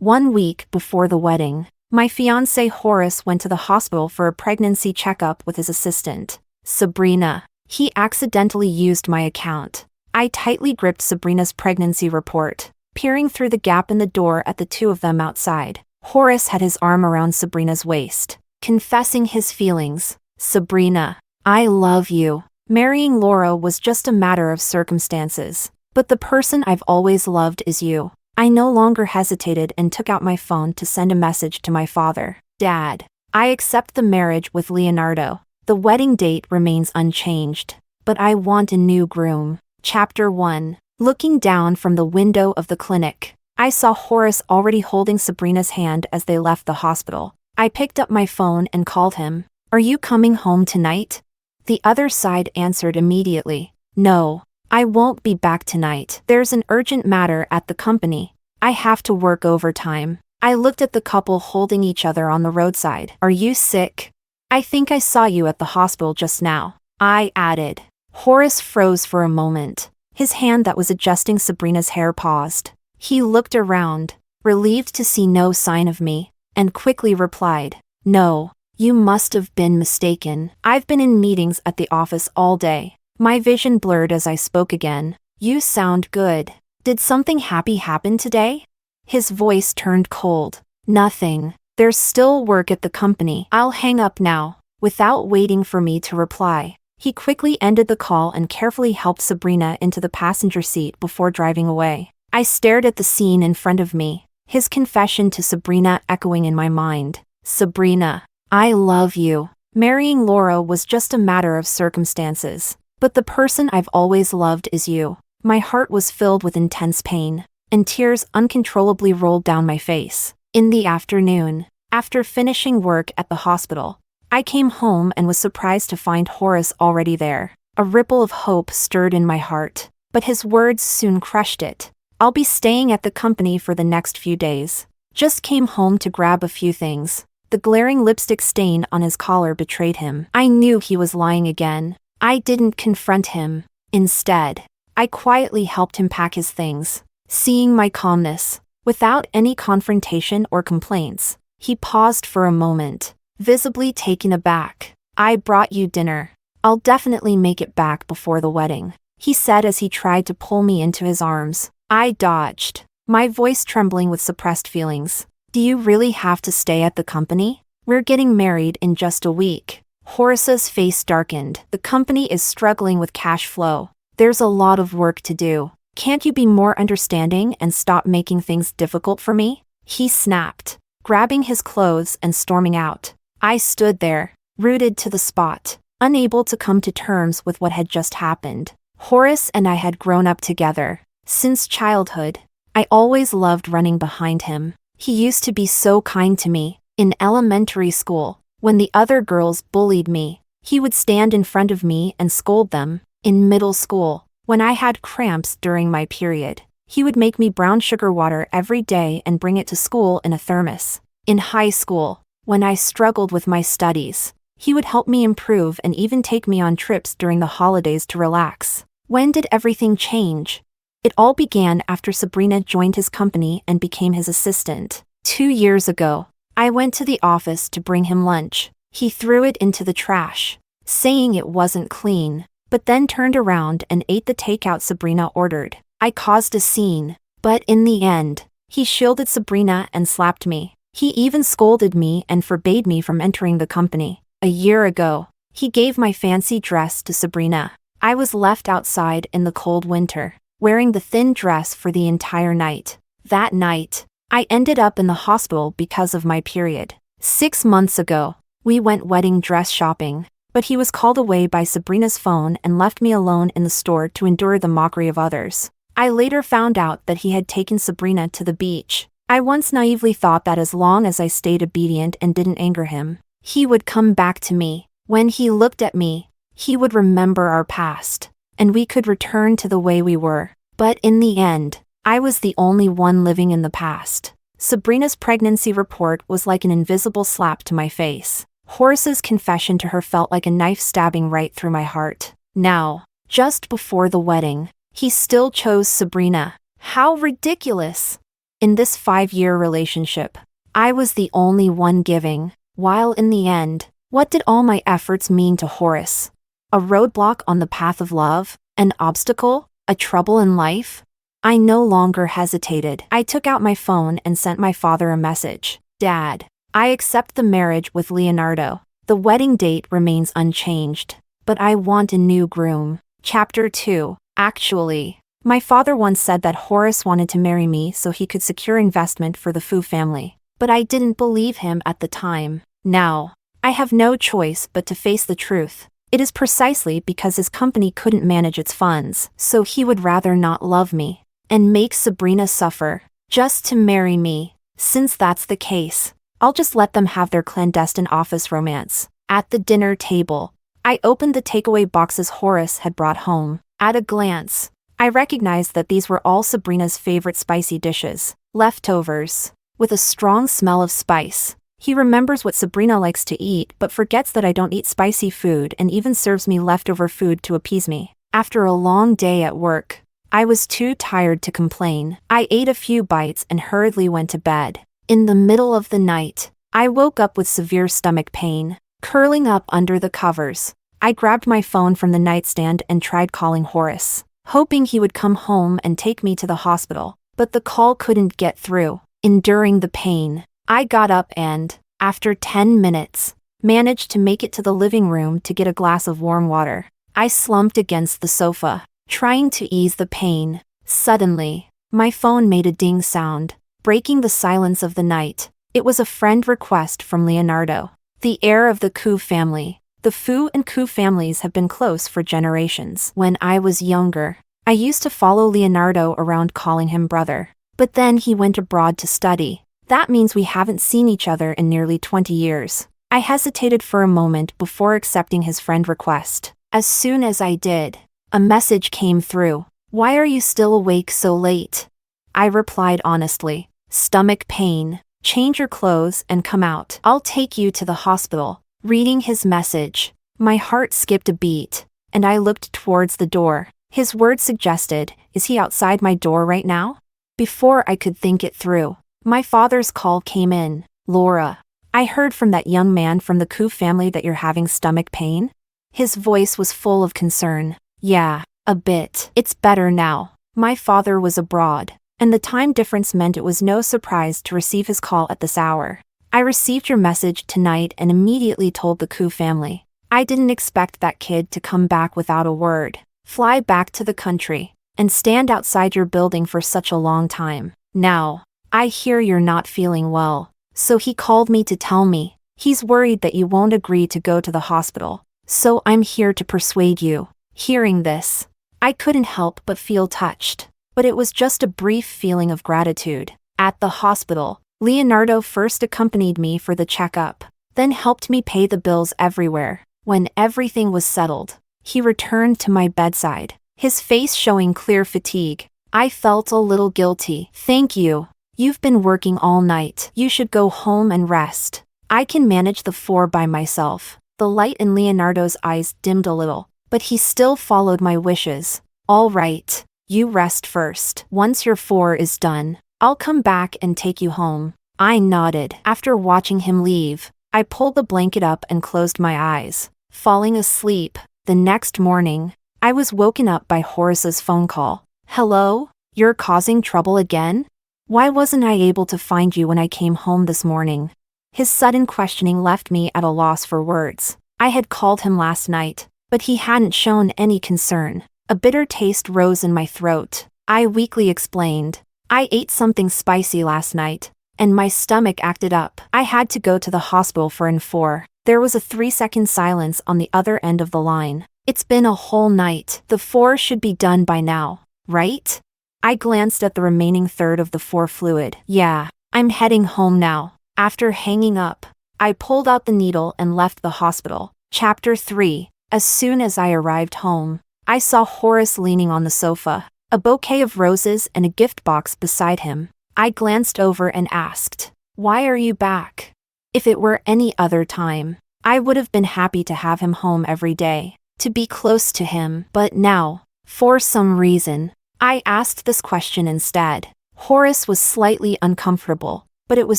1 week before the wedding, my fiancé Horace went to the hospital for a pregnancy checkup with his assistant, Sabrina. He accidentally used my account. I tightly gripped Sabrina's pregnancy report, peering through the gap in the door at the two of them outside. Horace had his arm around Sabrina's waist, confessing his feelings. "Sabrina, I love you. Marrying Laura was just a matter of circumstances, but the person I've always loved is you." I no longer hesitated and took out my phone to send a message to my father. "Dad, I accept the marriage with Leonardo. The wedding date remains unchanged, but I want a new groom." Chapter 1. Looking down from the window of the clinic, I saw Horace already holding Sabrina's hand as they left the hospital. I picked up my phone and called him. "Are you coming home tonight?" The other side answered immediately. "No, I won't be back tonight. There's an urgent matter at the company. I have to work overtime." I looked at the couple holding each other on the roadside. "Are you sick? I think I saw you at the hospital just now," I added. Horace froze for a moment. His hand that was adjusting Sabrina's hair paused. He looked around, relieved to see no sign of me, and quickly replied, "No, you must have been mistaken. I've been in meetings at the office all day." My vision blurred as I spoke again. "You sound good. Did something happy happen today?" His voice turned cold. "Nothing. There's still work at the company. I'll hang up now." Without waiting for me to reply, he quickly ended the call and carefully helped Sabrina into the passenger seat before driving away. I stared at the scene in front of me, his confession to Sabrina echoing in my mind. "Sabrina, I love you. Marrying Laura was just a matter of circumstances, but the person I've always loved is you." My heart was filled with intense pain, and tears uncontrollably rolled down my face. In the afternoon, after finishing work at the hospital, I came home and was surprised to find Horace already there. A ripple of hope stirred in my heart, but his words soon crushed it. "I'll be staying at the company for the next few days. Just came home to grab a few things." The glaring lipstick stain on his collar betrayed him. I knew he was lying again. I didn't confront him. Instead, I quietly helped him pack his things. Seeing my calmness, without any confrontation or complaints, he paused for a moment, visibly taken aback. "I brought you dinner. I'll definitely make it back before the wedding," he said as he tried to pull me into his arms. I dodged, my voice trembling with suppressed feelings. "Do you really have to stay at the company? We're getting married in just a week." Horace's face darkened. "The company is struggling with cash flow. There's a lot of work to do. Can't you be more understanding and stop making things difficult for me?" He snapped, grabbing his clothes and storming out. I stood there, rooted to the spot, unable to come to terms with what had just happened. Horace and I had grown up together. Since childhood, I always loved running behind him. He used to be so kind to me. In elementary school, when the other girls bullied me, he would stand in front of me and scold them. In middle school, when I had cramps during my period, he would make me brown sugar water every day and bring it to school in a thermos. In high school, when I struggled with my studies, he would help me improve and even take me on trips during the holidays to relax. When did everything change? It all began after Sabrina joined his company and became his assistant. 2 years ago, I went to the office to bring him lunch. He threw it into the trash, saying it wasn't clean, but then turned around and ate the takeout Sabrina ordered. I caused a scene, but in the end, he shielded Sabrina and slapped me. He even scolded me and forbade me from entering the company. A year ago, he gave my fancy dress to Sabrina. I was left outside in the cold winter, wearing the thin dress for the entire night. That night, I ended up in the hospital because of my period. 6 months ago, we went wedding dress shopping, but he was called away by Sabrina's phone and left me alone in the store to endure the mockery of others. I later found out that he had taken Sabrina to the beach. I once naively thought that as long as I stayed obedient and didn't anger him, he would come back to me. When he looked at me, he would remember our past, and we could return to the way we were. But in the end, I was the only one living in the past. Sabrina's pregnancy report was like an invisible slap to my face. Horace's confession to her felt like a knife stabbing right through my heart. Now, just before the wedding, he still chose Sabrina. How ridiculous! In this 5-year relationship, I was the only one giving, while in the end, what did all my efforts mean to Horace? A roadblock on the path of love? An obstacle? A trouble in life? I no longer hesitated. I took out my phone and sent my father a message. Dad, I accept the marriage with Leonardo. The wedding date remains unchanged, but I want a new groom. Chapter 2. Actually, my father once said that Horace wanted to marry me so he could secure investment for the Fu family, but I didn't believe him at the time. Now, I have no choice but to face the truth. It is precisely because his company couldn't manage its funds, so he would rather not love me and make Sabrina suffer just to marry me. Since that's the case, I'll just let them have their clandestine office romance. At the dinner table, I opened the takeaway boxes Horace had brought home. At a glance, I recognized that these were all Sabrina's favorite spicy dishes, leftovers, with a strong smell of spice. He remembers what Sabrina likes to eat but forgets that I don't eat spicy food and even serves me leftover food to appease me. After a long day at work, I was too tired to complain. I ate a few bites and hurriedly went to bed. In the middle of the night, I woke up with severe stomach pain. Curling up under the covers, I grabbed my phone from the nightstand and tried calling Horace, hoping he would come home and take me to the hospital, but the call couldn't get through. Enduring the pain, I got up and, after 10 minutes, managed to make it to the living room to get a glass of warm water. I slumped against the sofa, trying to ease the pain. Suddenly, my phone made a ding sound, breaking the silence of the night. It was a friend request from Leonardo, the heir of the Ku family. The Fu and Ku families have been close for generations. When I was younger, I used to follow Leonardo around calling him brother. But then he went abroad to study. That means we haven't seen each other in nearly 20 years. I hesitated for a moment before accepting his friend request. As soon as I did, a message came through. "Why are you still awake so late?" I replied honestly. "Stomach pain. Change your clothes and come out. I'll take you to the hospital." Reading his message, my heart skipped a beat, and I looked towards the door. His words suggested, "Is he outside my door right now?" Before I could think it through, my father's call came in. "Laura, I heard from that young man from the Ku family that you're having stomach pain." His voice was full of concern. "Yeah, a bit. It's better now." My father was abroad, and the time difference meant it was no surprise to receive his call at this hour. "I received your message tonight and immediately told the Ku family. I didn't expect that kid to come back without a word, fly back to the country, and stand outside your building for such a long time. Now, I hear you're not feeling well, so he called me to tell me. He's worried that you won't agree to go to the hospital, so I'm here to persuade you." Hearing this, I couldn't help but feel touched, but it was just a brief feeling of gratitude. At the hospital, Leonardo first accompanied me for the checkup, then helped me pay the bills everywhere. When everything was settled, he returned to my bedside, his face showing clear fatigue. I felt a little guilty. "Thank you. You've been working all night. You should go home and rest. I can manage the 4 by myself." The light in Leonardo's eyes dimmed a little, but he still followed my wishes. "All right, you rest first. Once your 4 is done, I'll come back and take you home." I nodded. After watching him leave, I pulled the blanket up and closed my eyes, falling asleep. The next morning, I was woken up by Horace's phone call. "Hello? You're causing trouble again? Why wasn't I able to find you when I came home this morning?" His sudden questioning left me at a loss for words. I had called him last night, but he hadn't shown any concern. A bitter taste rose in my throat. I weakly explained, "I ate something spicy last night, and my stomach acted up. I had to go to the hospital for an 4. There was a 3-second silence on the other end of the line. "It's been a whole night. The 4 should be done by now, right?" I glanced at the remaining third of the 4 fluid. "Yeah, I'm heading home now." After hanging up, I pulled out the needle and left the hospital. Chapter 3. As soon as I arrived home, I saw Horace leaning on the sofa, a bouquet of roses and a gift box beside him. I glanced over and asked, "Why are you back?" If it were any other time, I would have been happy to have him home every day, to be close to him. But now, for some reason, I asked this question instead. Horace was slightly uncomfortable, but it was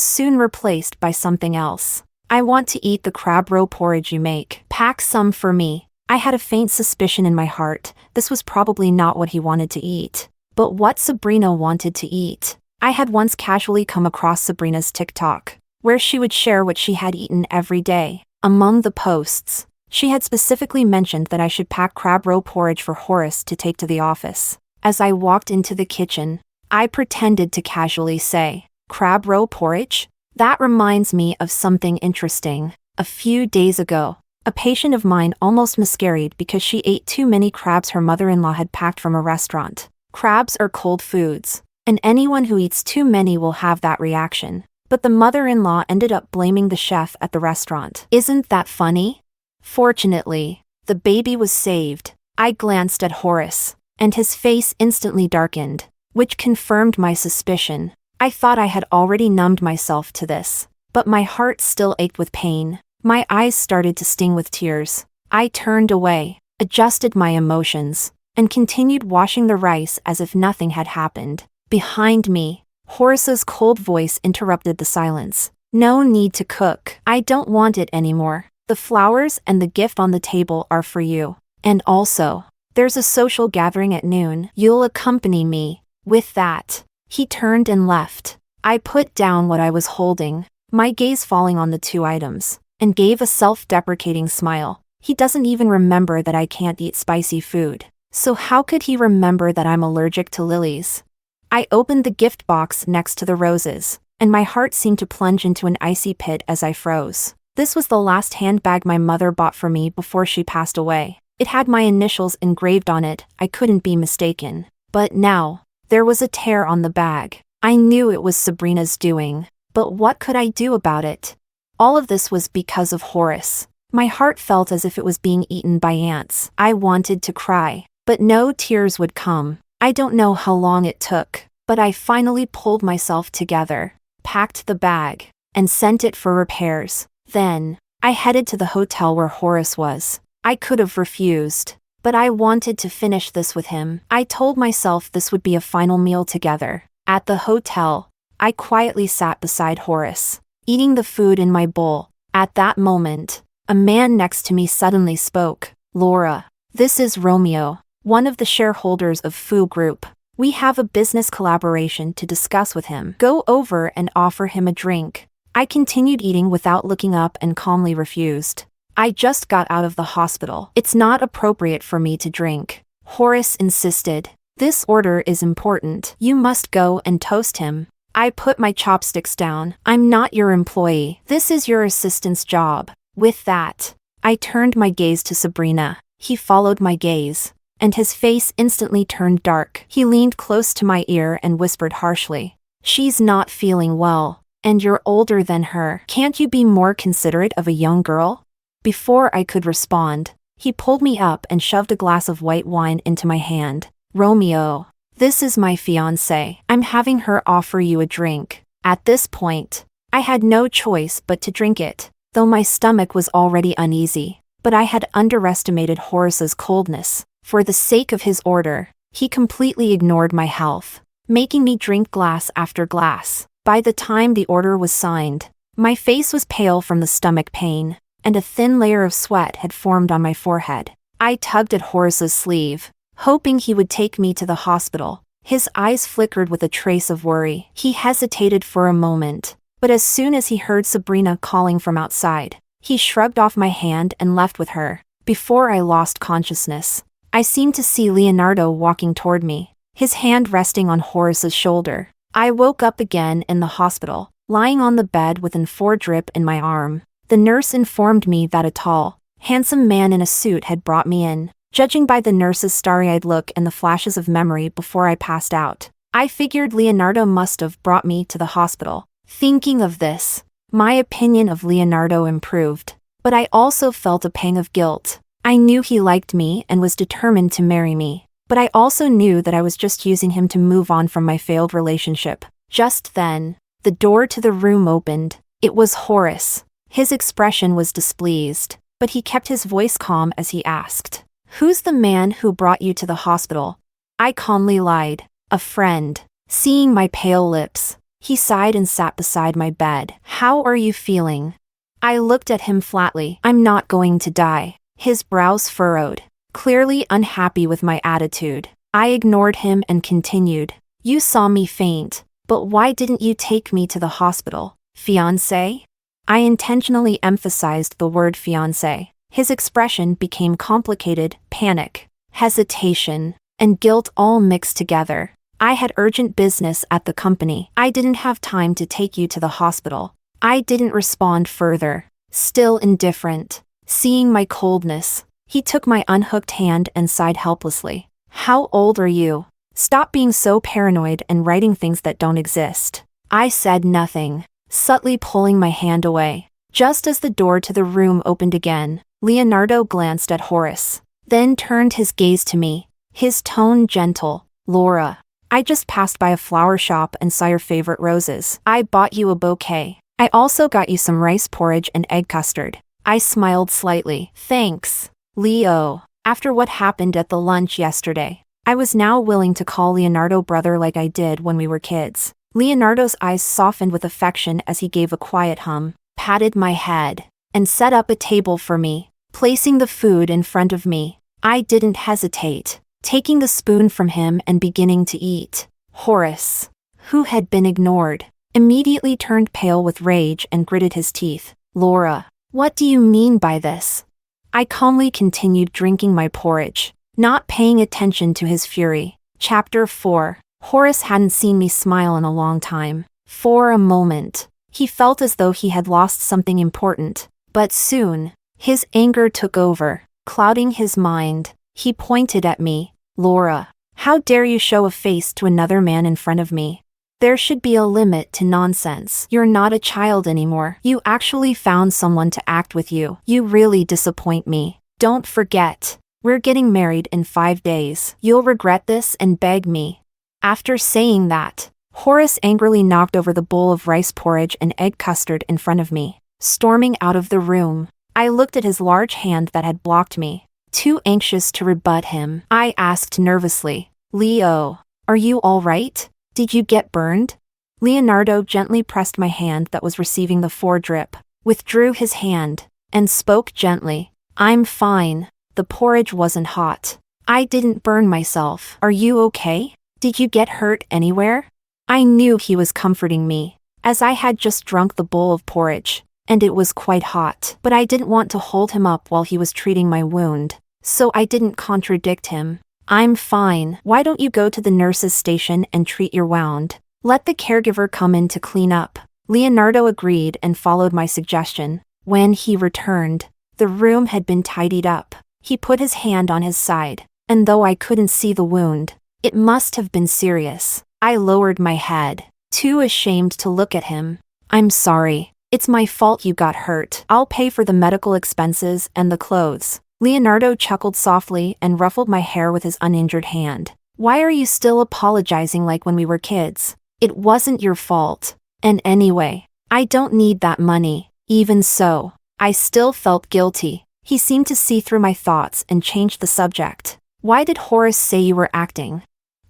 soon replaced by something else. I want to eat the crab roe porridge you make. Pack some for me. I had a faint suspicion in my heart. This was probably not what he wanted to eat. But what Sabrina wanted to eat. I had once casually come across Sabrina's TikTok, where she would share what she had eaten every day. Among the posts, she had specifically mentioned that I should pack crab roe porridge for Horace to take to the office. As I walked into the kitchen, I pretended to casually say, "Crab roe porridge? That reminds me of something interesting. A few days ago, a patient of mine almost miscarried because she ate too many crabs her mother-in-law had packed from a restaurant. Crabs are cold foods, and anyone who eats too many will have that reaction. But the mother-in-law ended up blaming the chef at the restaurant. Isn't that funny?" Fortunately, the baby was saved. I glanced at Horace, and his face instantly darkened, which confirmed my suspicion. I thought I had already numbed myself to this, but my heart still ached with pain. My eyes started to sting with tears. I turned away, adjusted my emotions, and continued washing the rice as if nothing had happened. Behind me, Horace's cold voice interrupted the silence. "No need to cook. I don't want it anymore. The flowers and the gift on the table are for you. And also, there's a social gathering at noon. You'll accompany me." With that, he turned and left. I put down what I was holding, my gaze falling on the two items, and gave a self-deprecating smile. He doesn't even remember that I can't eat spicy food. So how could he remember that I'm allergic to lilies? I opened the gift box next to the roses, and my heart seemed to plunge into an icy pit as I froze. This was the last handbag my mother bought for me before she passed away. It had my initials engraved on it. I couldn't be mistaken. But now, there was a tear on the bag. I knew it was Sabrina's doing, but what could I do about it? All of this was because of Horace. My heart felt as if it was being eaten by ants. I wanted to cry, but no tears would come. I don't know how long it took, but I finally pulled myself together, packed the bag, and sent it for repairs. Then, I headed to the hotel where Horace was. I could have refused, but I wanted to finish this with him. I told myself this would be a final meal together. At the hotel, I quietly sat beside Horace, eating the food in my bowl. At that moment, a man next to me suddenly spoke. "Laura, this is Romeo, one of the shareholders of Foo Group. We have a business collaboration to discuss with him. Go over and offer him a drink." I continued eating without looking up and calmly refused. "I just got out of the hospital. It's not appropriate for me to drink." Horace insisted. "This order is important. You must go and toast him." I put my chopsticks down. "I'm not your employee. This is your assistant's job." With that, I turned my gaze to Sabrina. He followed my gaze, and his face instantly turned dark. He leaned close to my ear and whispered harshly, "She's not feeling well. And you're older than her. Can't you be more considerate of a young girl?" Before I could respond, he pulled me up and shoved a glass of white wine into my hand. "Romeo, this is my fiancé. I'm having her offer you a drink." At this point, I had no choice but to drink it, though my stomach was already uneasy. But I had underestimated Horace's coldness. For the sake of his order, he completely ignored my health, making me drink glass after glass. By the time the order was signed, my face was pale from the stomach pain, and a thin layer of sweat had formed on my forehead. I tugged at Horace's sleeve, hoping he would take me to the hospital. His eyes flickered with a trace of worry. He hesitated for a moment, but as soon as he heard Sabrina calling from outside, he shrugged off my hand and left with her. Before I lost consciousness, I seemed to see Leonardo walking toward me, his hand resting on Horace's shoulder. I woke up again in the hospital, lying on the bed with an IV drip in my arm. The nurse informed me that a tall, handsome man in a suit had brought me in. Judging by the nurse's starry-eyed look and the flashes of memory before I passed out, I figured Leonardo must have brought me to the hospital. Thinking of this, my opinion of Leonardo improved, but I also felt a pang of guilt. I knew he liked me and was determined to marry me. But I also knew that I was just using him to move on from my failed relationship. Just then, the door to the room opened. It was Horace. His expression was displeased, but he kept his voice calm as he asked, "Who's the man who brought you to the hospital?" I calmly lied, "A friend." Seeing my pale lips, he sighed and sat beside my bed. How are you feeling? I looked at him flatly. I'm not going to die. His brows furrowed, clearly unhappy with my attitude. I ignored him and continued. You saw me faint, but why didn't you take me to the hospital? Fiancé? I intentionally emphasized the word fiancé. His expression became complicated, panic, hesitation, and guilt all mixed together. I had urgent business at the company. I didn't have time to take you to the hospital. I didn't respond further, still indifferent. Seeing my coldness, he took my unhooked hand and sighed helplessly. How old are you? Stop being so paranoid and writing things that don't exist. I said nothing, subtly pulling my hand away. Just as the door to the room opened again, Leonardo glanced at Horace, then turned his gaze to me, his tone gentle. Laura, I just passed by a flower shop and saw your favorite roses. I bought you a bouquet. I also got you some rice porridge and egg custard. I smiled slightly. Thanks, Leo. After what happened at the lunch yesterday, I was now willing to call Leonardo brother like I did when we were kids. Leonardo's eyes softened with affection as he gave a quiet hum, patted my head, and set up a table for me, placing the food in front of me. I didn't hesitate, taking the spoon from him and beginning to eat. Horace, who had been ignored, immediately turned pale with rage and gritted his teeth. Laura, what do you mean by this? I calmly continued drinking my porridge, not paying attention to his fury. Chapter 4. Horace hadn't seen me smile in a long time. For a moment, he felt as though he had lost something important. But soon, his anger took over, clouding his mind. He pointed at me. Laura, how dare you show a face to another man in front of me? There should be a limit to nonsense. You're not a child anymore. You actually found someone to act with you. You really disappoint me. Don't forget, we're getting married in 5 days. You'll regret this and beg me. After saying that, Horace angrily knocked over the bowl of rice porridge and egg custard in front of me, storming out of the room. I looked at his large hand that had blocked me, too anxious to rebut him. I asked nervously, Leo, are you all right? Did you get burned? Leonardo gently pressed my hand that was receiving the foredrip, withdrew his hand, and spoke gently. I'm fine. The porridge wasn't hot. I didn't burn myself. Are you okay? Did you get hurt anywhere? I knew he was comforting me, as I had just drunk the bowl of porridge, and it was quite hot. But I didn't want to hold him up while he was treating my wound, so I didn't contradict him. I'm fine. Why don't you go to the nurse's station and treat your wound? Let the caregiver come in to clean up. Leonardo agreed and followed my suggestion. When he returned, the room had been tidied up. He put his hand on his side, and though I couldn't see the wound, it must have been serious. I lowered my head, too ashamed to look at him. I'm sorry. It's my fault you got hurt. I'll pay for the medical expenses and the clothes. Leonardo chuckled softly and ruffled my hair with his uninjured hand. Why are you still apologizing like when we were kids? It wasn't your fault. And anyway, I don't need that money. Even so, I still felt guilty. He seemed to see through my thoughts and changed the subject. Why did Horace say you were acting?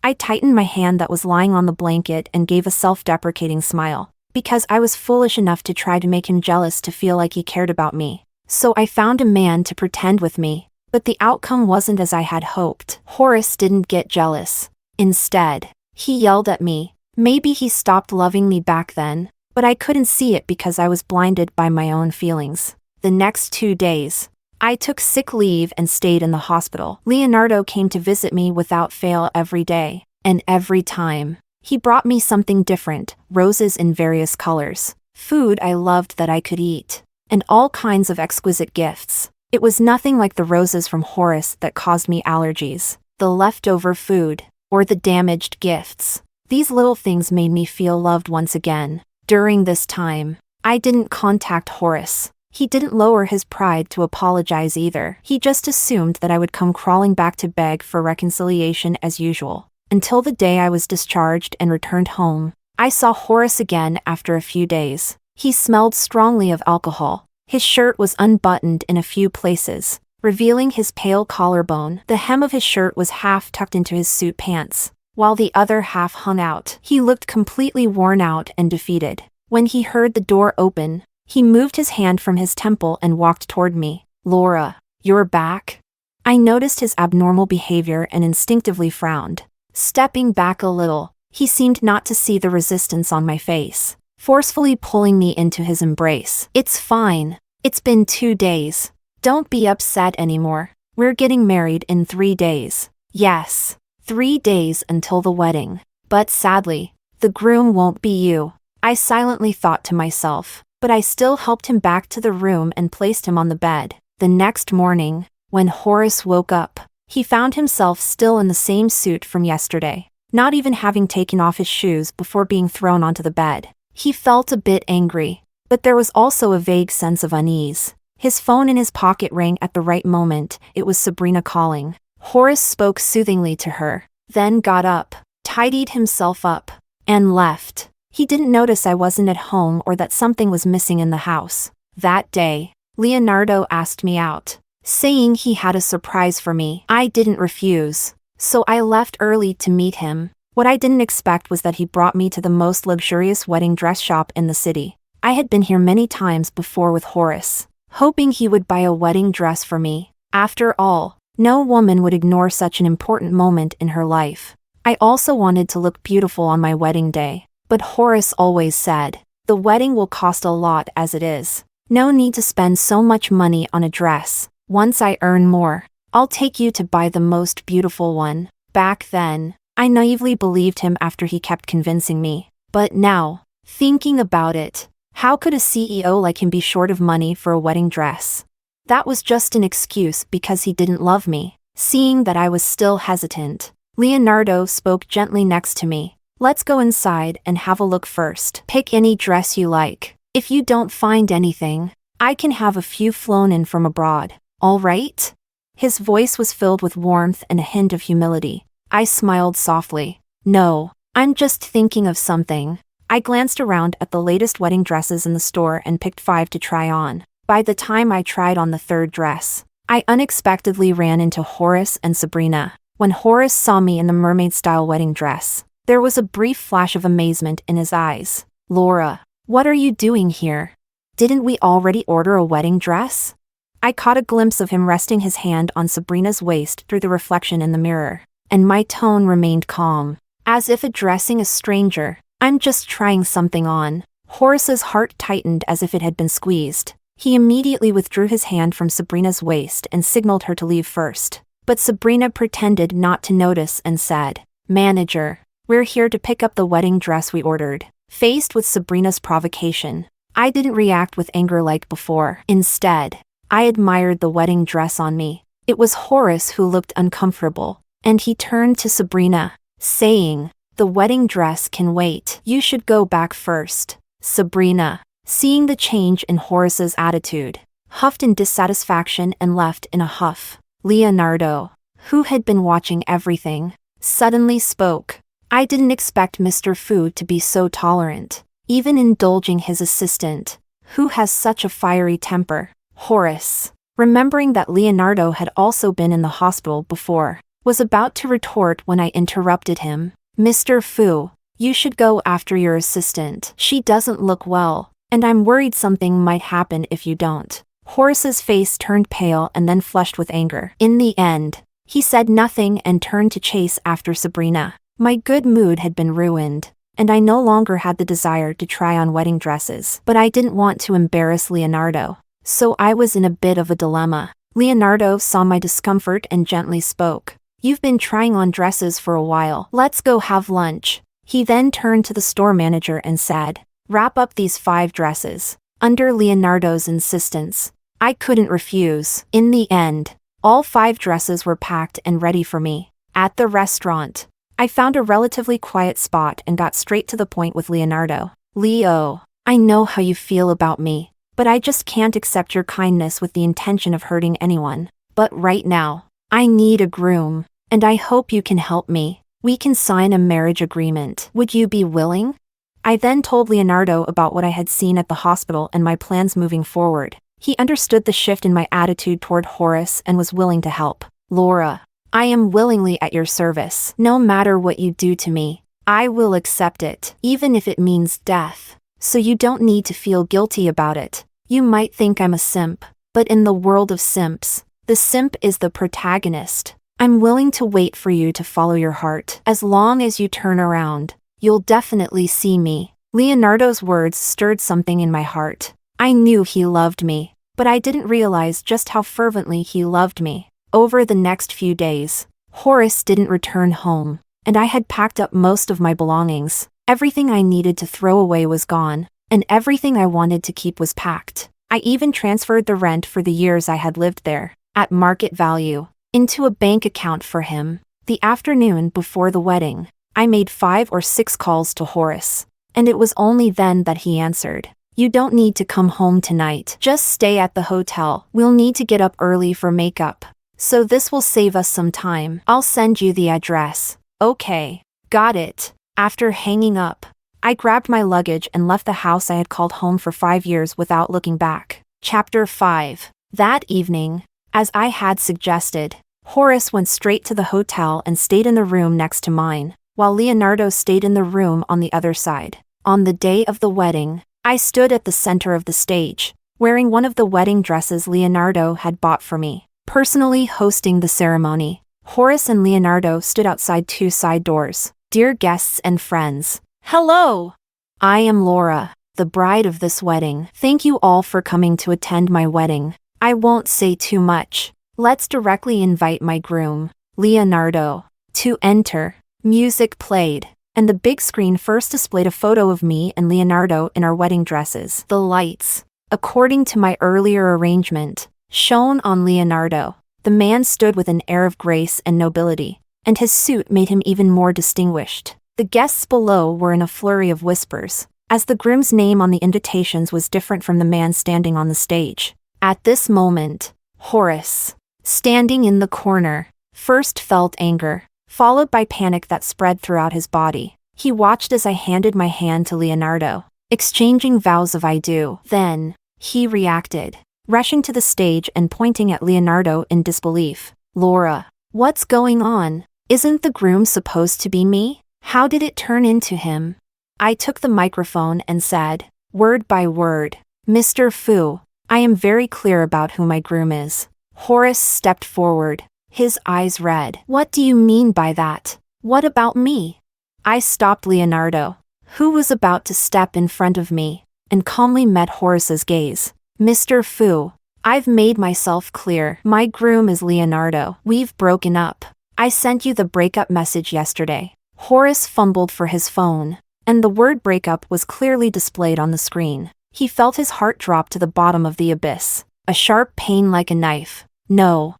I tightened my hand that was lying on the blanket and gave a self-deprecating smile. Because I was foolish enough to try to make him jealous to feel like he cared about me. So I found a man to pretend with me, but the outcome wasn't as I had hoped. Horace didn't get jealous. Instead, he yelled at me. Maybe he stopped loving me back then, but I couldn't see it because I was blinded by my own feelings. The next 2 days, I took sick leave and stayed in the hospital. Leonardo came to visit me without fail every day, and every time, he brought me something different, roses in various colors, food I loved that I could eat, and all kinds of exquisite gifts. It was nothing like the roses from Horace that caused me allergies, the leftover food, or the damaged gifts. These little things made me feel loved once again. During this time, I didn't contact Horace. He didn't lower his pride to apologize either. He just assumed that I would come crawling back to beg for reconciliation as usual. Until the day I was discharged and returned home, I saw Horace again after a few days. He smelled strongly of alcohol. His shirt was unbuttoned in a few places, revealing his pale collarbone. The hem of his shirt was half tucked into his suit pants, while the other half hung out. He looked completely worn out and defeated. When he heard the door open, he moved his hand from his temple and walked toward me. "Laura, you're back?" I noticed his abnormal behavior and instinctively frowned. Stepping back a little, he seemed not to see the resistance on my face, forcefully pulling me into his embrace. "It's fine. It's been 2 days. Don't be upset anymore. We're getting married in 3 days. Yes, 3 days until the wedding. But sadly, the groom won't be you." I silently thought to myself, but I still helped him back to the room and placed him on the bed. The next morning, when Horace woke up, he found himself still in the same suit from yesterday, not even having taken off his shoes before being thrown onto the bed. He felt a bit angry, but there was also a vague sense of unease. His phone in his pocket rang at the right moment. It was Sabrina calling. Horace spoke soothingly to her, then got up, tidied himself up, and left. He didn't notice I wasn't at home or that something was missing in the house. That day, Leonardo asked me out, saying he had a surprise for me. I didn't refuse, so I left early to meet him. What I didn't expect was that he brought me to the most luxurious wedding dress shop in the city. I had been here many times before with Horace, hoping he would buy a wedding dress for me. After all, no woman would ignore such an important moment in her life. I also wanted to look beautiful on my wedding day, but Horace always said, "The wedding will cost a lot as it is. No need to spend so much money on a dress. Once I earn more, I'll take you to buy the most beautiful one." Back then, I naively believed him after he kept convincing me. But now, thinking about it, how could a CEO like him be short of money for a wedding dress? That was just an excuse because he didn't love me. Seeing that I was still hesitant, Leonardo spoke gently next to me. "Let's go inside and have a look first. Pick any dress you like. If you don't find anything, I can have a few flown in from abroad. All right?" His voice was filled with warmth and a hint of humility. I smiled softly. "No, I'm just thinking of something." I glanced around at the latest wedding dresses in the store and picked 5 to try on. By the time I tried on the 3rd dress, I unexpectedly ran into Horace and Sabrina. When Horace saw me in the mermaid-style wedding dress, there was a brief flash of amazement in his eyes. "Laura, what are you doing here? Didn't we already order a wedding dress?" I caught a glimpse of him resting his hand on Sabrina's waist through the reflection in the mirror, and my tone remained calm, as if addressing a stranger. "I'm just trying something on." Horace's heart tightened as if it had been squeezed. He immediately withdrew his hand from Sabrina's waist and signaled her to leave first. But Sabrina pretended not to notice and said, "Manager, we're here to pick up the wedding dress we ordered." Faced with Sabrina's provocation, I didn't react with anger like before. Instead, I admired the wedding dress on me. It was Horace who looked uncomfortable, and he turned to Sabrina, saying, "The wedding dress can wait. You should go back first." Sabrina, seeing the change in Horace's attitude, huffed in dissatisfaction and left in a huff. Leonardo, who had been watching everything, suddenly spoke. I didn't expect Mr. Fu to be so tolerant, even indulging his assistant, who has such a fiery temper. Horace, remembering that Leonardo had also been in the hospital before, was about to retort when I interrupted him. "Mr. Fu, you should go after your assistant. She doesn't look well, and I'm worried something might happen if you don't." Horace's face turned pale and then flushed with anger. In the end, he said nothing and turned to chase after Sabrina. My good mood had been ruined, and I no longer had the desire to try on wedding dresses. But I didn't want to embarrass Leonardo, so I was in a bit of a dilemma. Leonardo saw my discomfort and gently spoke. "You've been trying on dresses for a while. Let's go have lunch." He then turned to the store manager and said, "Wrap up these 5 dresses." Under Leonardo's insistence, I couldn't refuse. In the end, all 5 dresses were packed and ready for me. At the restaurant, I found a relatively quiet spot and got straight to the point with Leonardo. "Leo, I know how you feel about me, but I just can't accept your kindness with the intention of hurting anyone. But right now, I need a groom, and I hope you can help me. We can sign a marriage agreement. Would you be willing?" I then told Leonardo about what I had seen at the hospital and my plans moving forward. He understood the shift in my attitude toward Horace and was willing to help. "Laura, I am willingly at your service. No matter what you do to me, I will accept it, even if it means death. So you don't need to feel guilty about it. You might think I'm a simp, but in the world of simps, the simp is the protagonist. I'm willing to wait for you to follow your heart. As long as you turn around, you'll definitely see me. Leonardo's words stirred something in my heart. I knew he loved me, but I didn't realize just how fervently he loved me. Over the next few days, Horace didn't return home, and I had packed up most of my belongings. Everything I needed to throw away was gone, and everything I wanted to keep was packed. I even transferred the rent for the years I had lived there, at market value, into a bank account for him. The afternoon before the wedding, I made 5 or 6 calls to Horace, and it was only then that he answered. You don't need to come home tonight. Just stay at the hotel. We'll need to get up early for makeup, so this will save us some time. I'll send you the address. Okay. Got it. After hanging up, I grabbed my luggage and left the house I had called home for 5 years without looking back. Chapter 5. That evening, as I had suggested, Horace went straight to the hotel and stayed in the room next to mine, while Leonardo stayed in the room on the other side. On the day of the wedding, I stood at the center of the stage, wearing one of the wedding dresses Leonardo had bought for me. Personally hosting the ceremony, Horace and Leonardo stood outside 2 side doors. Dear guests and friends, hello! I am Laura, the bride of this wedding. Thank you all for coming to attend my wedding. I won't say too much. Let's directly invite my groom, Leonardo, to enter. Music played, and the big screen first displayed a photo of me and Leonardo in our wedding dresses. The lights, according to my earlier arrangement, shone on Leonardo. The man stood with an air of grace and nobility, and his suit made him even more distinguished. The guests below were in a flurry of whispers, as the groom's name on the invitations was different from the man standing on the stage. At this moment, Horace, standing in the corner, first felt anger, followed by panic that spread throughout his body. He watched as I handed my hand to Leonardo, exchanging vows of I do. Then, he reacted, rushing to the stage and pointing at Leonardo in disbelief. Laura, what's going on? Isn't the groom supposed to be me? How did it turn into him? I took the microphone and said, word by word, Mr. Fu, I am very clear about who my groom is. Horace stepped forward, his eyes red. What do you mean by that? What about me? I stopped Leonardo, who was about to step in front of me, and calmly met Horace's gaze. Mr. Fu, I've made myself clear. My groom is Leonardo. We've broken up. I sent you the breakup message yesterday. Horace fumbled for his phone, and the word breakup was clearly displayed on the screen. He felt his heart drop to the bottom of the abyss, a sharp pain like a knife. No,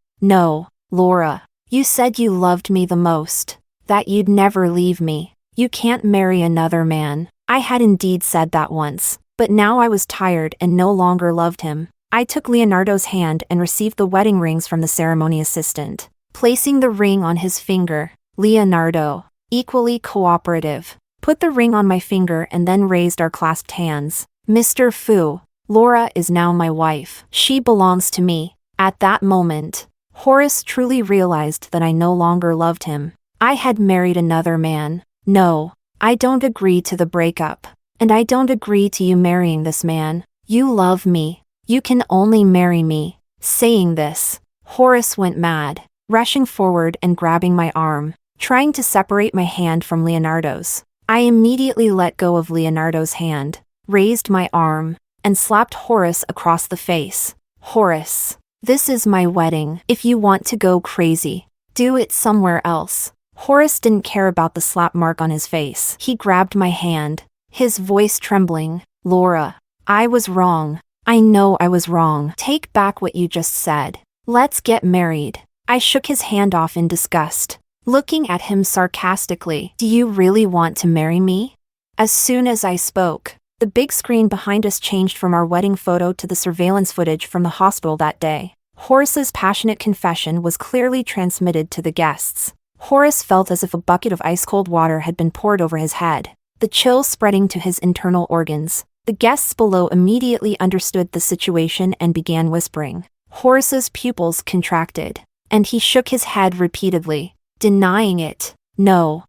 Laura, you said you loved me the most, that you'd never leave me. You can't marry another man. I had indeed said that once, but now I was tired and no longer loved him. I took Leonardo's hand and received the wedding rings from the ceremony assistant. Placing the ring on his finger, Leonardo, equally cooperative, put the ring on my finger and then raised our clasped hands. Mr. Fu, Laura is now my wife. She belongs to me. At that moment, Horace truly realized that I no longer loved him. I had married another man. No, I don't agree to the breakup, and I don't agree to you marrying this man. You love me. You can only marry me. Saying this, Horace went mad, rushing forward and grabbing my arm, trying to separate my hand from Leonardo's. I immediately let go of Leonardo's hand, raised my arm, and slapped Horace across the face. Horace, this is my wedding. If you want to go crazy, do it somewhere else. Horace didn't care about the slap mark on his face. He grabbed my hand, his voice trembling. Laura, I was wrong. I know I was wrong. Take back what you just said. Let's get married. I shook his hand off in disgust, looking at him sarcastically. Do you really want to marry me? As soon as I spoke, the big screen behind us changed from our wedding photo to the surveillance footage from the hospital that day. Horace's passionate confession was clearly transmitted to the guests. Horace felt as if a bucket of ice-cold water had been poured over his head, the chill spreading to his internal organs. The guests below immediately understood the situation and began whispering. Horace's pupils contracted, and he shook his head repeatedly, denying it. No,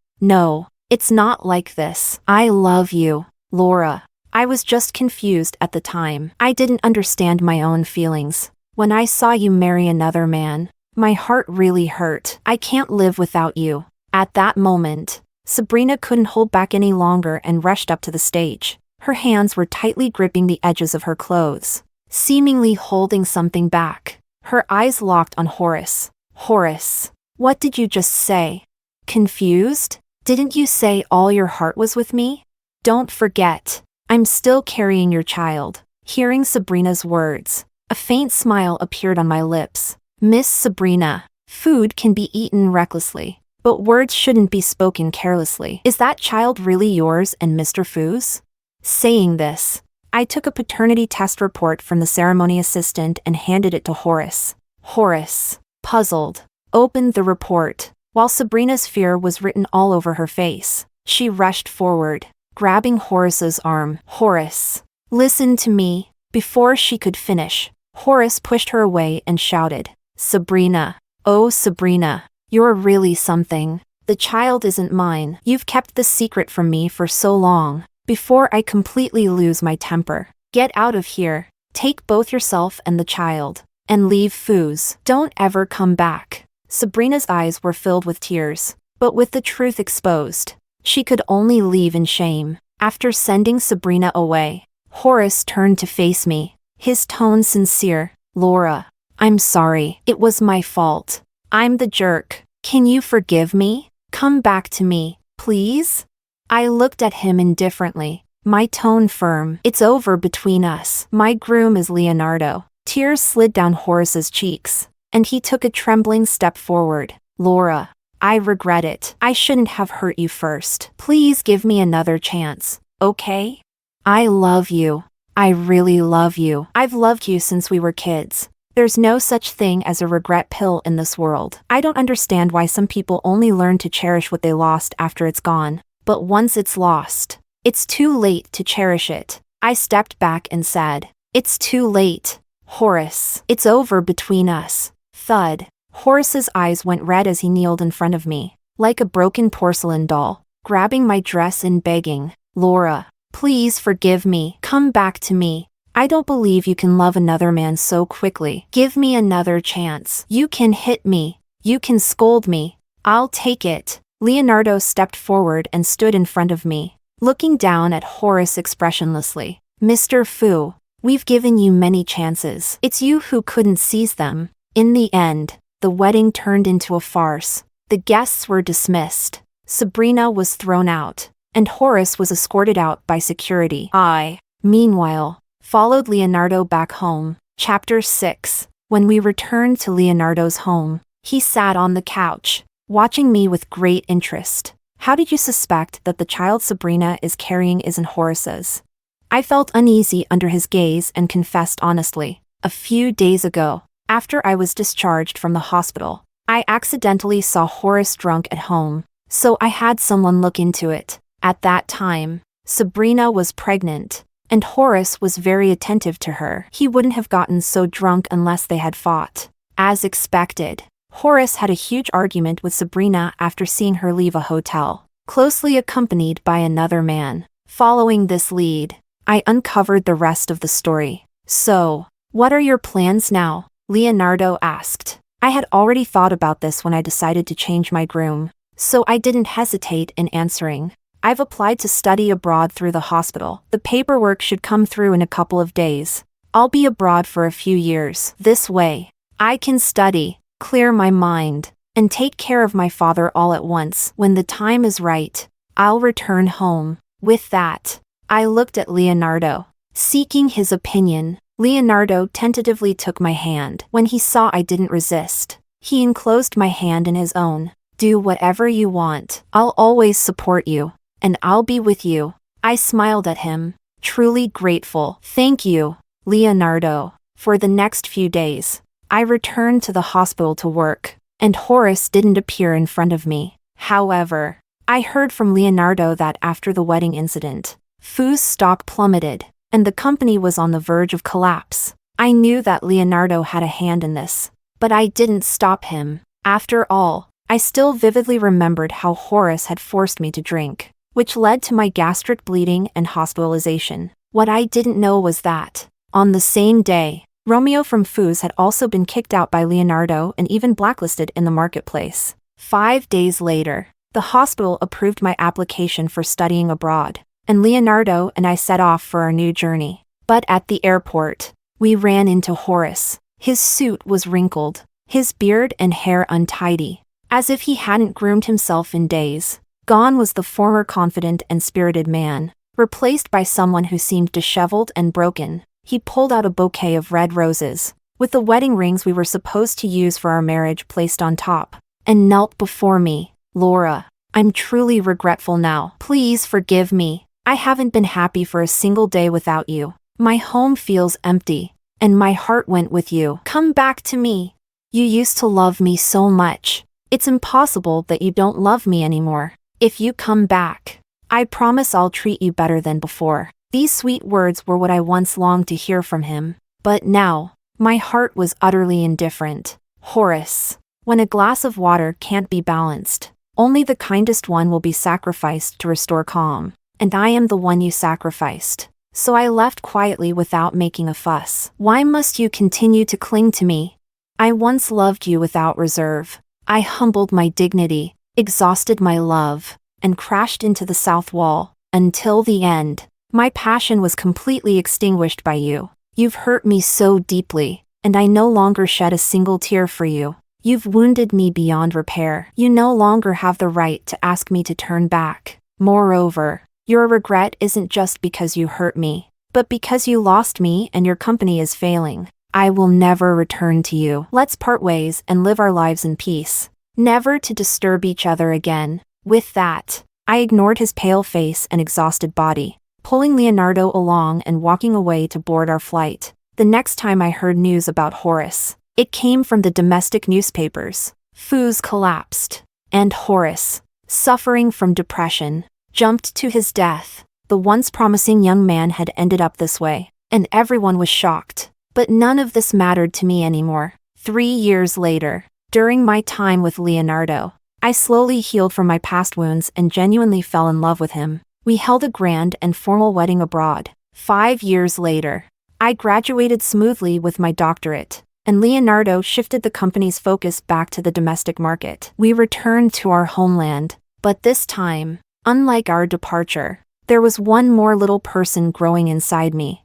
it's not like this. I love you, Laura. I was just confused at the time. I didn't understand my own feelings. When I saw you marry another man, my heart really hurt. I can't live without you. At that moment, Sabrina couldn't hold back any longer and rushed up to the stage. Her hands were tightly gripping the edges of her clothes, seemingly holding something back. Her eyes locked on Horace. Horace, what did you just say? Confused? Didn't you say all your heart was with me? Don't forget, I'm still carrying your child. Hearing Sabrina's words, a faint smile appeared on my lips. Miss Sabrina, food can be eaten recklessly, but words shouldn't be spoken carelessly. Is that child really yours and Mr. Fu's? Saying this, I took a paternity test report from the ceremony assistant and handed it to Horace. Horace, puzzled, opened the report, while Sabrina's fear was written all over her face. She rushed forward, grabbing Horace's arm. Horace, listen to me. Before she could finish, Horace pushed her away and shouted, Sabrina, oh Sabrina, you're really something. The child isn't mine. You've kept the secret from me for so long. Before I completely lose my temper, get out of here. Take both yourself and the child, and leave Fu's. Don't ever come back. Sabrina's eyes were filled with tears, but with the truth exposed, she could only leave in shame. After sending Sabrina away, Horace turned to face me, his tone sincere. Laura, I'm sorry. It was my fault. I'm the jerk. Can you forgive me? Come back to me, please? I looked at him indifferently, my tone firm. It's over between us. My groom is Leonardo. Tears slid down Horace's cheeks, and he took a trembling step forward. Laura, I regret it. I shouldn't have hurt you first. Please give me another chance, okay? I love you. I really love you. I've loved you since we were kids. There's no such thing as a regret pill in this world. I don't understand why some people only learn to cherish what they lost after it's gone. But once it's lost, it's too late to cherish it. I stepped back and said, it's too late. Horace, it's over between us. Thud. Horace's eyes went red as he kneeled in front of me, like a broken porcelain doll, grabbing my dress and begging, Laura, please forgive me. Come back to me. I don't believe you can love another man so quickly. Give me another chance. You can hit me. You can scold me. I'll take it. Leonardo stepped forward and stood in front of me, looking down at Horace expressionlessly. Mr. Fu, we've given you many chances. It's you who couldn't seize them. In the end, the wedding turned into a farce. The guests were dismissed. Sabrina was thrown out, and Horace was escorted out by security. I, meanwhile, followed Leonardo back home. Chapter 6. When we returned to Leonardo's home, he sat on the couch, watching me with great interest. How did you suspect that the child Sabrina is carrying isn't Horace's? I felt uneasy under his gaze and confessed honestly. A few days ago, after I was discharged from the hospital, I accidentally saw Horace drunk at home, so I had someone look into it. At that time, Sabrina was pregnant, and Horace was very attentive to her. He wouldn't have gotten so drunk unless they had fought. As expected, Horace had a huge argument with Sabrina after seeing her leave a hotel, closely accompanied by another man. Following this lead, I uncovered the rest of the story. So, what are your plans now? Leonardo asked. I had already thought about this when I decided to change my groom, so I didn't hesitate in answering. I've applied to study abroad through the hospital. The paperwork should come through in a couple of days. I'll be abroad for a few years. This way, I can study, clear my mind, and take care of my father all at once. When the time is right, I'll return home. With that, I looked at Leonardo, seeking his opinion. Leonardo tentatively took my hand. When he saw I didn't resist, he enclosed my hand in his own. Do whatever you want. I'll always support you, and I'll be with you. I smiled at him, truly grateful. Thank you, Leonardo. For the next few days, I returned to the hospital to work, and Horace didn't appear in front of me. However, I heard from Leonardo that after the wedding incident, Fu's stock plummeted, and the company was on the verge of collapse. I knew that Leonardo had a hand in this, But I didn't stop him. After all, I still vividly remembered how Horace had forced me to drink, which led to my gastric bleeding and hospitalization. What I didn't know was that, on the same day, Romeo from Foos had also been kicked out by Leonardo and even blacklisted in the marketplace. 5 days later, the hospital approved my application for studying abroad, and Leonardo and I set off for our new journey. But at the airport, we ran into Horace. His suit was wrinkled, his beard and hair untidy, as if he hadn't groomed himself in days. Gone was the former confident and spirited man, replaced by someone who seemed disheveled and broken. He pulled out a bouquet of red roses, with the wedding rings we were supposed to use for our marriage placed on top, and knelt before me. Laura, I'm truly regretful now. Please forgive me. I haven't been happy for a single day without you. My home feels empty, and my heart went with you. Come back to me. You used to love me so much. It's impossible that you don't love me anymore. If you come back, I promise I'll treat you better than before. These sweet words were what I once longed to hear from him. But now, my heart was utterly indifferent. Horace, when a glass of water can't be balanced, only the kindest one will be sacrificed to restore calm. And I am the one you sacrificed. So I left quietly without making a fuss. Why must you continue to cling to me? I once loved you without reserve. I humbled my dignity, exhausted my love, and crashed into the south wall. Until the end, my passion was completely extinguished by you. You've hurt me so deeply, and I no longer shed a single tear for you. You've wounded me beyond repair. You no longer have the right to ask me to turn back. Moreover, your regret isn't just because you hurt me, but because you lost me and your company is failing. I will never return to you. Let's part ways and live our lives in peace, never to disturb each other again. With that, I ignored his pale face and exhausted body, pulling Leonardo along and walking away to board our flight. The next time I heard news about Horace, it came from the domestic newspapers. Foos collapsed, and Horace, suffering from depression, jumped to his death. The once promising young man had ended up this way, and everyone was shocked. But none of this mattered to me anymore. 3 years later, during my time with Leonardo, I slowly healed from my past wounds and genuinely fell in love with him. We held a grand and formal wedding abroad. 5 years later, I graduated smoothly with my doctorate, and Leonardo shifted the company's focus back to the domestic market. We returned to our homeland, but this time, unlike our departure, there was one more little person growing inside me.